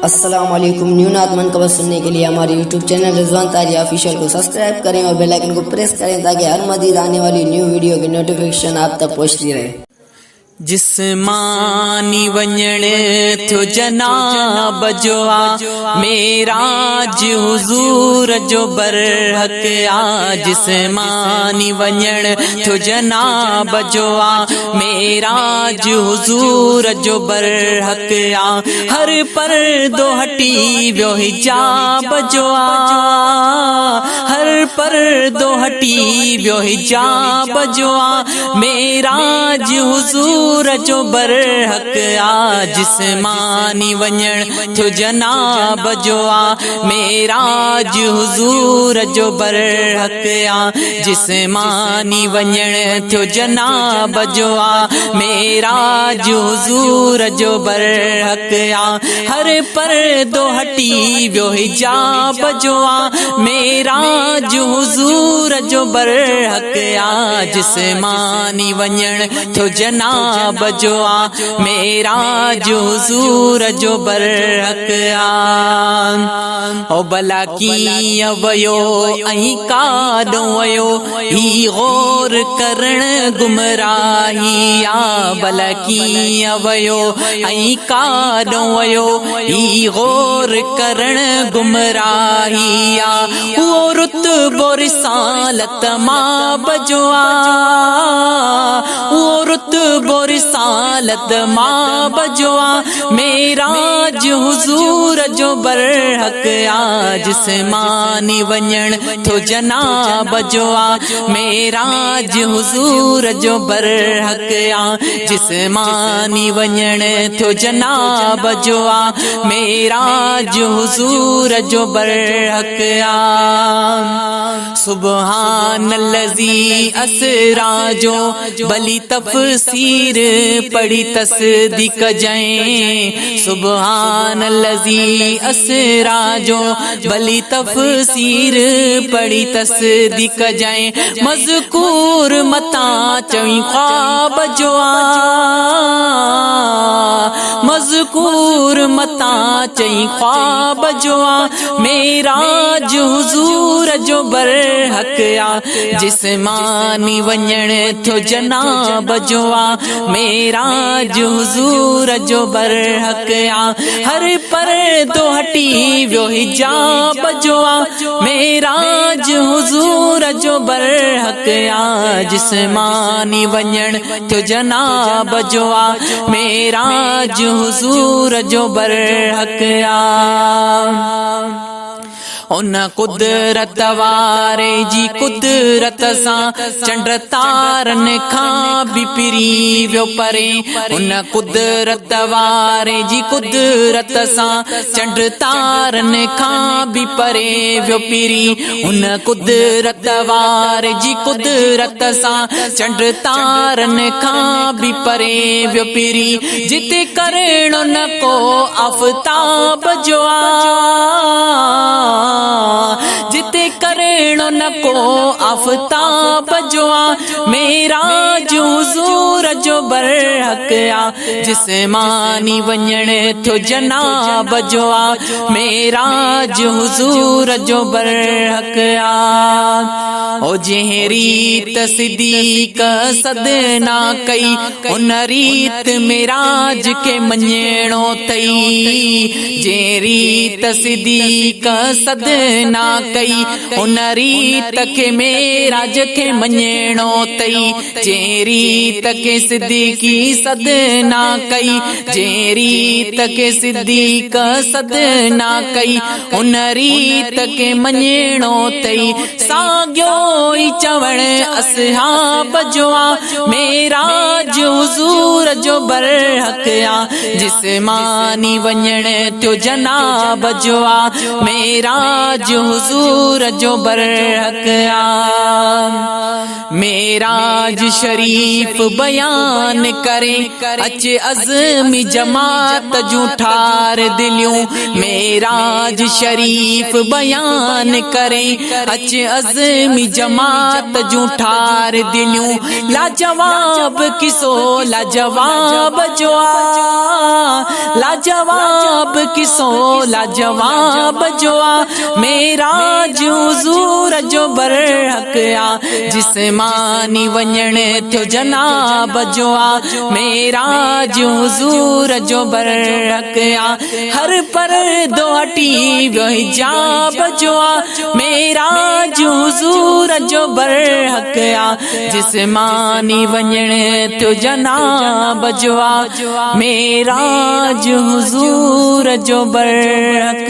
अस्सलाम वालेकुम। न्यू नात मनकबत सुनने के लिए हमारे यूट्यूब चैनल रिजवान तारिया ऑफिशियल को सब्सक्राइब करें और बेल आइकन को प्रेस करें ताकि हर मजीद आने वाली न्यू वीडियो की नोटिफिकेशन आप तक पहुंचती रहे। जिस्मानी वञण थियो जनाब जो आ मेराज हुजूर जो बरहक आ। जिस्मानी वञण थियो जनाब जो आ मेराज हुजूर जो बरहक आ। हर पर्दो हटी वियो हिजाब जो आ, हर पर्दो हटी वियो हिजाब जो आ मेराज हुजूर जो बरहक आ। जिस्मानी वञण थियो जनाब जो आ मेराज हुजूर जो बरहक आ। जिस्मानी वञण थियो जनाब जो आ मेराज हुजूर जो बरहक आ। हर पर्दो हटी वियो हिजाब जो आ मेराज हुजूर जो बरहक आ। जिस्मानी वञण थियो जनाब जो आ मेराज हुजूर जो बरहक आ। ओ भला कीअं वयो ऐं काॾो वयो ही गौर करण गुमराही आ। भला कीअं वयो ऐं काॾो वयो ही गौर करण गुमराही आ। उहो रुतबो रिसालत मां बजो आ, उहो रुतबो रिसालत मां बजो आ मेराज हुजूर जो बरहक आ। जिस्मानी वञण थियो जनाब जो आ मेराज हुजूर जो बरहक आ। जिस्मानी वञण थियो जनाब जो आ मेराज हुजूर जो बरहक आ। सुब्हानल्लज़ी असरा जो भली तफसीर पढ़ी तस्दीक जैं। सुब्हानल्लज़ी असरा जो भली तफसीर पढ़ी तस्दीक जैं। मज़कूर मता चई ख्वाब जो आ, मज़कूर मता चई ख्वाब जो आ मेराज हुजूर जो बरहक आ। जिस्मानी वञण थियो जनाब जो आ मेराज हुजूर जो बरहक आ। हर पर्दो हटी वियो हिजाब जो आ मेराज हुजूर जो बरहक आ। जिस्मानी वञण थियो जनाब जो आ मेराज हुजूर जो बरहक आ। उन कुदरत वारे जी कुदरत सां चंड तारन खां भी पिरी वियो परे। उन कुदरत वारे जी कुदरत सां चंड तारन खां भी परे वियो पिरी। उन कुदरत वारे जी कुदरत सां चंड तारन खां भी परे वियो पिरी। जिते करणो न को आफ़ताब जो आ, जिते करणो न को आफ़ताब जो आ मेराज हुजूर जो बरहक आ। जिस्मानी वञण थियो जनाब जो आ मेराज हुजूर जो बरहक आ। ओ जंहिं रीत सिद्दीक़ सदना कई उन रीत मेराज के मञणो तई। जंहिं रीत सिद्दीक़ सदना कई उन रीत के मेराज के मञणो तई। जंहिं रीत के सिद्दीक़ी सदना कई, जंहिं रीत के सिद्दीक़ सदना कई उन रीत के मञणो तई। साॻियो ई चवण असहाब जो आ मेराज हुजूर जो बरहक आ। जिस्मानी वञण थियो जनाब जो आ मेराज हुजूर जो बरहक आ। मेराज शरीफ बयान बयान करे अच अज़मी जमात जूं ठार दिलियूं मेराज शरीफ बयान करे अच अज़मी जमात जूं ठार दिलियूं लाजवाब किसो लाजवाब जो लाजवाब किसो लाजवाब जो मेराज हुज़ूर जो बरहक जिस्मानी वञण थियो जनाब जो मेराज हुज़ूर जो बरहक हर परदो हटी वियो हिजाब जो मेराज हुज़ूर जो बरहक जिस्मानी वञण थियो जनाब जो मेराज हुज़ूर जो बरहक